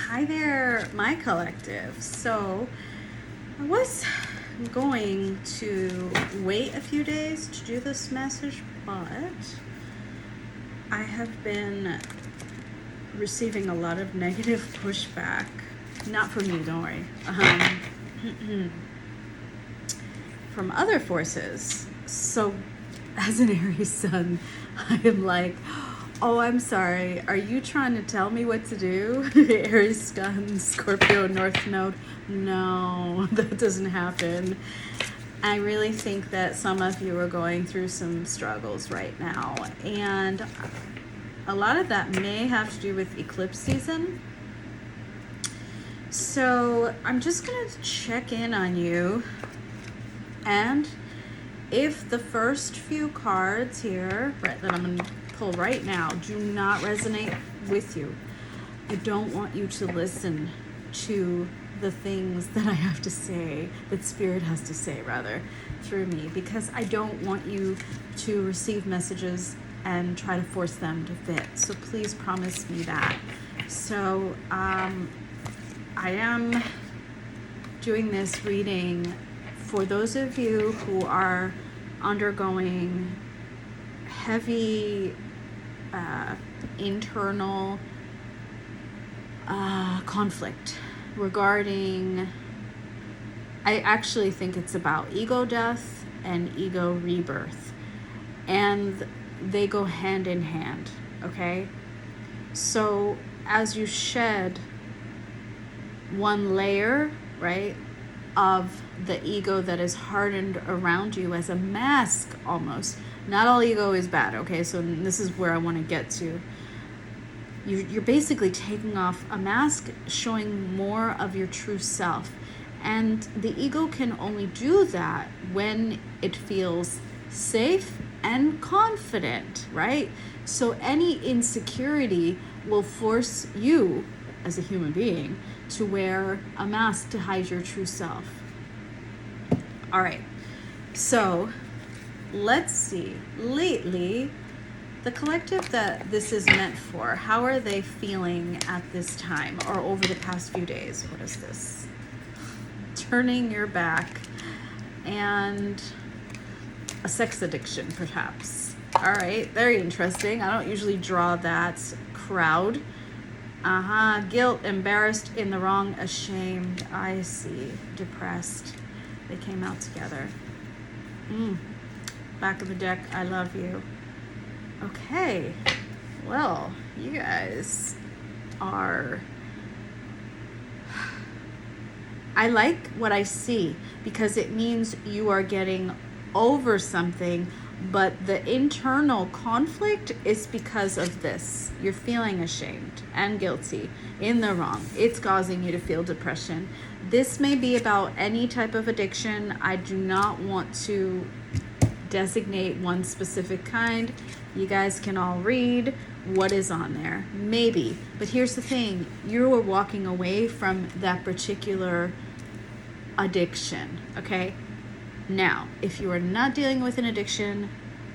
Hi there, my collective. So I was going to wait a few days to do this message, but I have been receiving a lot of negative pushback. Not from you, don't worry. From other forces. So as an Aries sun, I am like, oh, I'm sorry. Are you trying to tell me what to do? Aries sun, Scorpio, North Node. No, that doesn't happen. I really think that some of you are going through some struggles right now. And a lot of that may have to do with eclipse season. So I'm just going to check in on you. And if the first few cards here that I'm going to pull right now do not resonate with you, I don't want you to listen to the things that I have to say, that Spirit has to say rather, through me, because I don't want you to receive messages and try to force them to fit. So please promise me that. So I am doing this reading for those of you who are undergoing heavy internal conflict regarding, I actually think it's about ego death and ego rebirth, and they go hand in hand, okay? So as you shed one layer, right, of the ego that is hardened around you as a mask almost. Not all ego is bad, okay? So this is where I want to get to. You're basically taking off a mask, showing more of your true self. And the ego can only do that when it feels safe and confident, right? So any insecurity will force you as a human being to wear a mask to hide your true self. All right, so let's see. Lately, the collective that this is meant for, how are they feeling at this time or over the past few days? What is this? Turning your back and a sex addiction, perhaps. All right, very interesting. I don't usually draw that crowd. Guilt, embarrassed, in the wrong, ashamed. I see. Depressed. They came out together. Back of the deck, I love you. Okay. Well, you guys are... I like what I see because it means you are getting over something, but the internal conflict is because of this. You're feeling ashamed and guilty, in the wrong. It's causing you to feel depression. This may be about any type of addiction. I do not want to designate one specific kind. You guys can all read what is on there. Maybe. But here's the thing. You are walking away from that particular addiction, okay? Now, if you are not dealing with an addiction,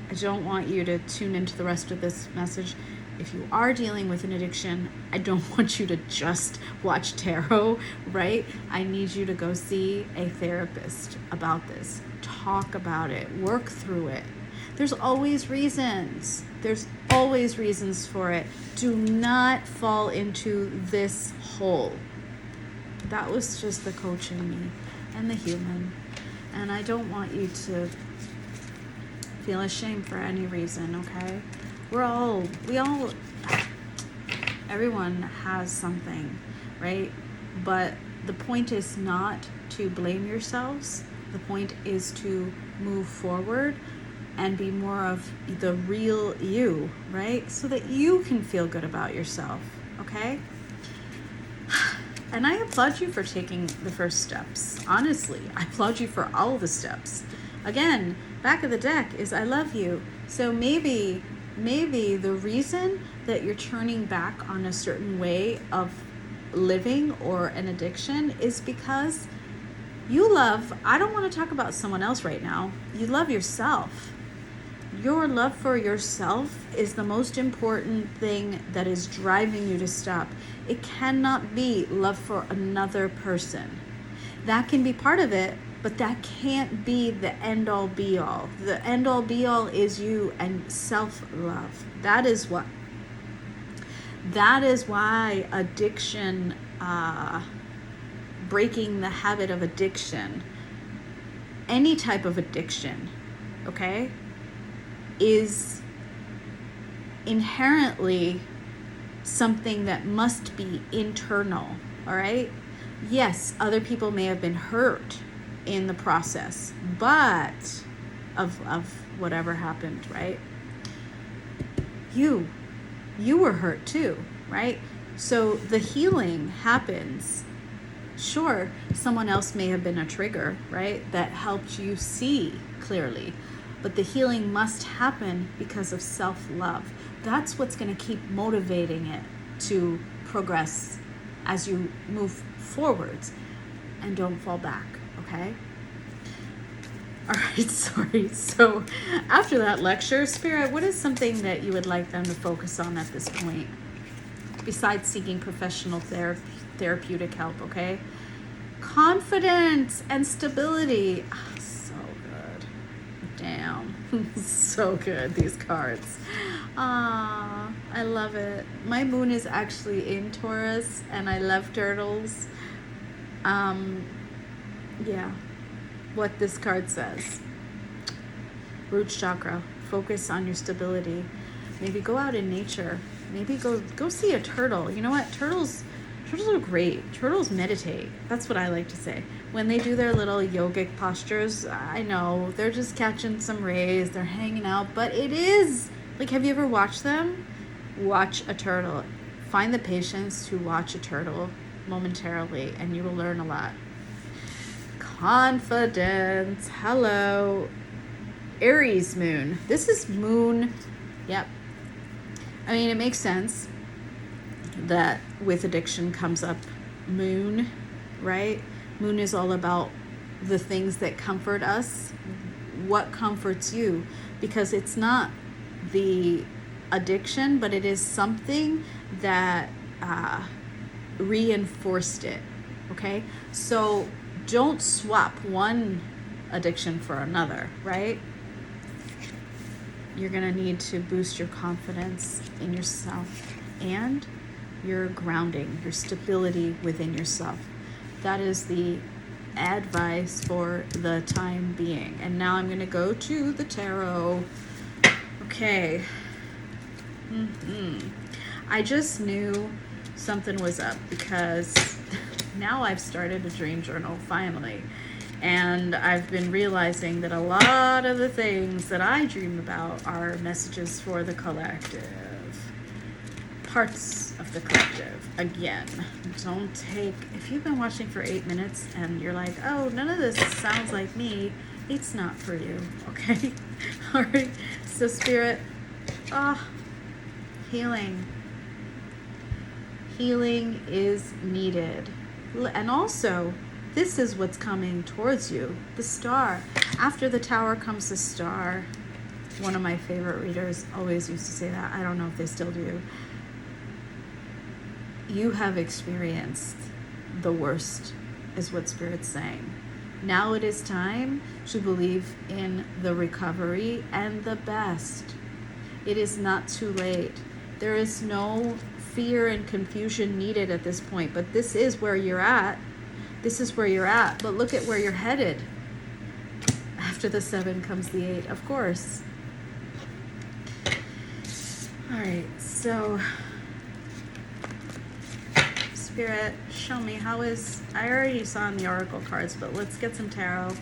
I don't want you to tune into the rest of this message. If you are dealing with an addiction, I don't want you to just watch tarot, right? I need you to go see a therapist about this. Talk about it. Work through it. There's always reasons. There's always reasons for it. Do not fall into this hole. That was just the coach in me and the human. And I don't want you to feel ashamed for any reason, okay? Everyone has something, right? But the point is not to blame yourselves. The point is to move forward and be more of the real you, right? So that you can feel good about yourself, okay? And I applaud you for taking the first steps. Honestly, I applaud you for all the steps. Again, back of the deck is I love you. So maybe the reason that you're turning back on a certain way of living or an addiction is because you love, I don't want to talk about someone else right now. You love yourself. your love for yourself is the most important thing that is driving you to stop. It cannot be love for another person. That can be part of it, but that can't be the end all be all. The end all be all is you and self-love. That is why addiction, breaking the habit of addiction, any type of addiction, okay, is inherently something that must be internal, all right? Yes, other people may have been hurt in the process, but of whatever happened, right? You were hurt too, right? So the healing happens. Sure, someone else may have been a trigger, right, that helped you see clearly, but the healing must happen because of self-love. That's what's going to keep motivating it to progress as you move forwards, and don't fall back, okay? All right, sorry. So after that lecture, Spirit, what is something that you would like them to focus on at this point, besides seeking professional therapeutic help, okay? Confidence and stability. Oh, so good. Damn. So good, these cards. I love it. My moon is actually in Taurus, and I love turtles. Yeah, what this card says. Root chakra. Focus on your stability. Maybe go out in nature. Maybe go see a turtle. You know what? Turtles are great. Turtles meditate. That's what I like to say. When they do their little yogic postures, I know they're just catching some rays. They're hanging out, but it is like, have you ever watched them? Watch a turtle. Find the patience to watch a turtle momentarily, and you will learn a lot. Confidence. Hello. Aries moon. This is moon. Yep. I mean, it makes sense that with addiction comes up moon, right? Moon is all about the things that comfort us. What comforts you? Because it's not the addiction, but it is something that reinforced it, okay? So don't swap one addiction for another, right? You're gonna need to boost your confidence in yourself and your grounding, your stability within yourself. That is the advice for the time being. And now I'm gonna go to the tarot. Okay. I just knew something was up because now I've started a dream journal finally. And I've been realizing that a lot of the things that I dream about are messages for the collective. Parts of the collective. Again, don't take, if you've been watching for 8 minutes and you're like, oh, none of this sounds like me, it's not for you, okay? All right, so Spirit, healing. Healing is needed. And also, this is what's coming towards you, the star. After the tower comes the star. One of my favorite readers always used to say that. I don't know if they still do. You have experienced the worst, is what Spirit's saying. Now it is time to believe in the recovery and the best. It is not too late. There is no fear and confusion needed at this point, but this is where you're at. This is where you're at, but look at where you're headed. After the 7 comes the 8, of course. All right, so Spirit, show me how is, I already saw in the oracle cards, but let's get some tarot.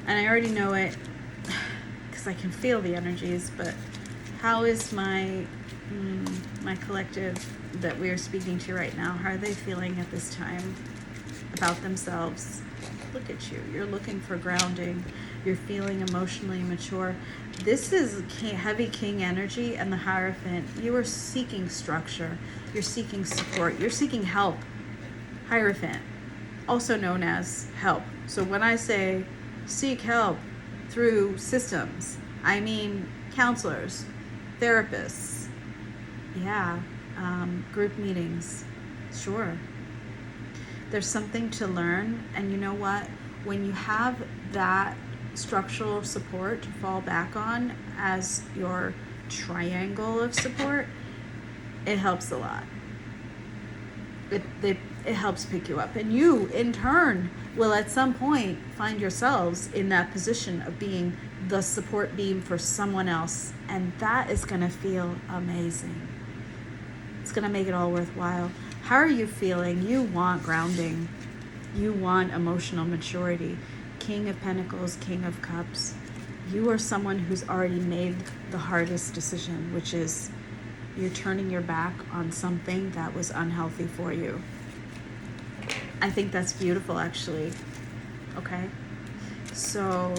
And I already know it because I can feel the energies, but how is my collective that we are speaking to right now, how are they feeling at this time about themselves? Look at you. You're looking for grounding. You're feeling emotionally mature. This is heavy king energy and the Hierophant. You are seeking structure. You're seeking support. You're seeking help. Hierophant, also known as help. So when I say seek help through systems, I mean counselors, therapists, yeah, group meetings, sure. There's something to learn, and you know what? When you have that structural support to fall back on as your triangle of support, it helps a lot. It helps pick you up, and you in turn will at some point find yourselves in that position of being the support beam for someone else, and that is going to feel amazing. It's going to make it all worthwhile. How are you feeling? You want grounding. You want emotional maturity. King of Pentacles, King of Cups. You are someone who's already made the hardest decision, which is you're turning your back on something that was unhealthy for you. I think that's beautiful, actually. Okay? So,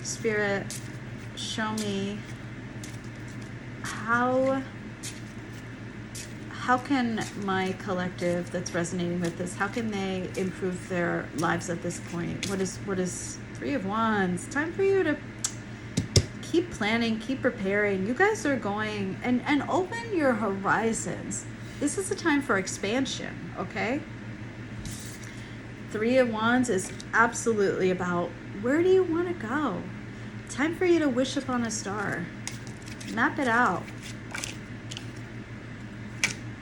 Spirit, show me how can my collective that's resonating with this, how can they improve their lives at this point? What is Three of Wands? Time for you to keep planning, keep preparing. You guys are going and open your horizons. This is a time for expansion, okay? Three of Wands is absolutely about where do you want to go? Time for you to wish upon a star. Map it out.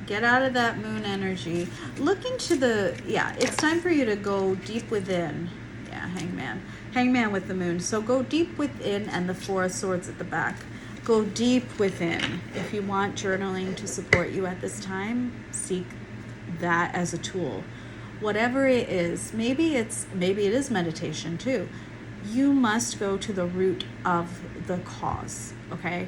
Get out of that moon energy. Look into it's time for you to go deep within. Yeah, Hangman. Hangman with the moon. So go deep within, and the Four of Swords at the back. Go deep within. If you want journaling to support you at this time, seek that as a tool. Whatever it is, maybe it is meditation too. You must go to the root of the cause, okay?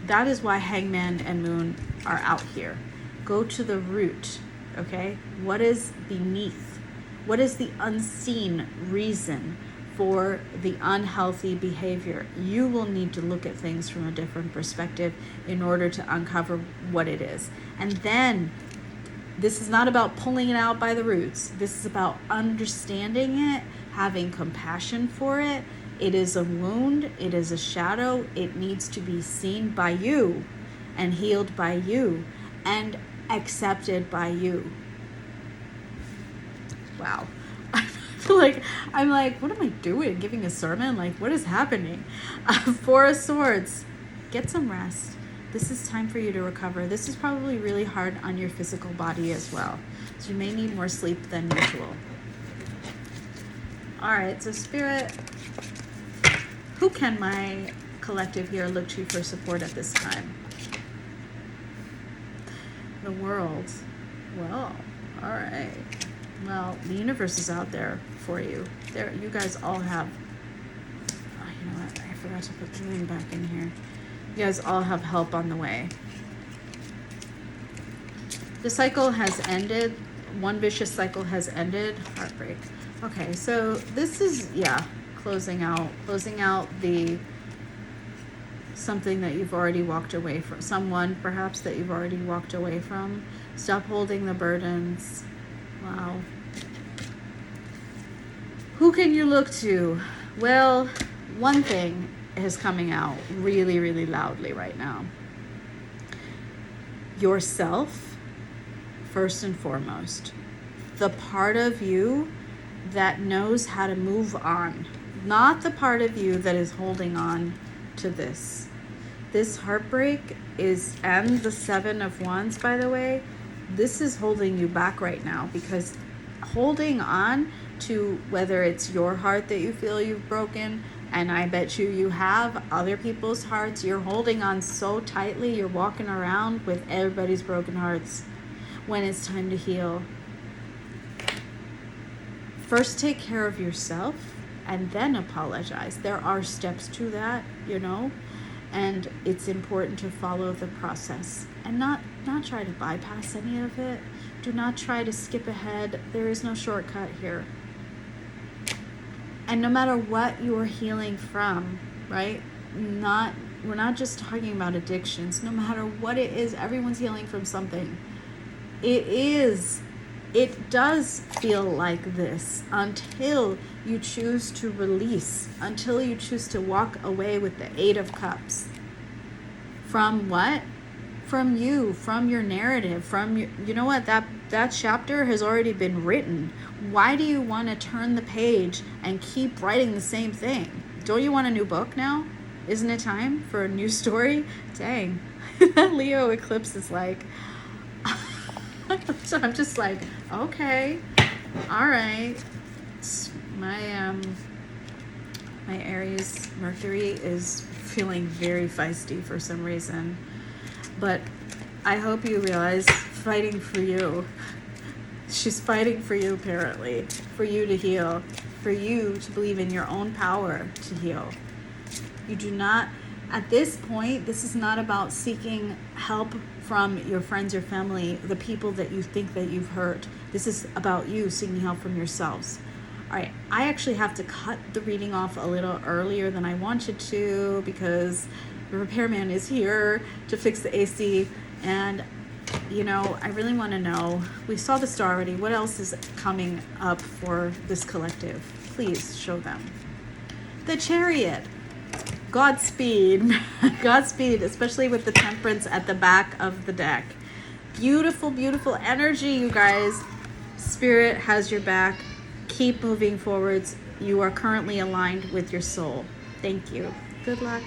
That is why Hangman and Moon are out here. Go to the root, okay? What is beneath? What is the unseen reason for the unhealthy behavior? You will need to look at things from a different perspective in order to uncover what it is. And then, this is not about pulling it out by the roots. This is about understanding it, having compassion for it. It is a wound. It is a shadow. It needs to be seen by you and healed by you and accepted by you. Wow. I'm like, what am I doing? Giving a sermon? Like, what is happening? Four of Swords. Get some rest. This is time for you to recover. This is probably really hard on your physical body as well. So you may need more sleep than usual. All right, so Spirit, who can my collective here look to for support at this time? The World. Well, all right. Well, the universe is out there for you. There, you guys all have. Oh, you know what? I forgot to put the moon back in here. You guys all have help on the way. The cycle has ended. One vicious cycle has ended. Heartbreak. Okay, so this is closing out the something that you've already walked away from. Someone perhaps that you've already walked away from. Stop holding the burdens. Wow. Who can you look to? Well, one thing is coming out really, really loudly right now. Yourself, first and foremost. The part of you that knows how to move on. Not the part of you that is holding on to this. This heartbreak is, and the Seven of Wands, by the way, this is holding you back right now, because holding on to whether it's your heart that you feel you've broken, and I bet you have other people's hearts, you're holding on so tightly, you're walking around with everybody's broken hearts when it's time to heal. First take care of yourself and then apologize. There are steps to that, and it's important to follow the process and not try to bypass any of it. Do not try to skip ahead. There is no shortcut here. And no matter what you're healing from, right? We're not just talking about addictions. No matter what it is, everyone's healing from something. It is It does feel like this until you choose to release, until you choose to walk away with the Eight of Cups. From what? From you, from your narrative, from your, you know what, that chapter has already been written. Why do you want to turn the page and keep writing the same thing? Don't you want a new book now? Isn't it time for a new story? Dang. That Leo eclipse is like, so I'm just like, okay, all right. My my Aries Mercury is feeling very feisty for some reason, but I hope you realize, fighting for you. She's fighting for you, apparently, for you to heal, for you to believe in your own power to heal. You do not, at this point, this is not about seeking help from your friends or family, the people that you think that you've hurt. This is about you seeking help from yourselves. All right, I actually have to cut the reading off a little earlier than I wanted to because the repairman is here to fix the AC. And, you know, I really want to know, we saw the star already. What else is coming up for this collective? Please show them. The Chariot. Godspeed. Godspeed, especially with the Temperance at the back of the deck. Beautiful, beautiful energy, you guys. Spirit has your back. Keep moving forwards. You are currently aligned with your soul. Thank you. Good luck.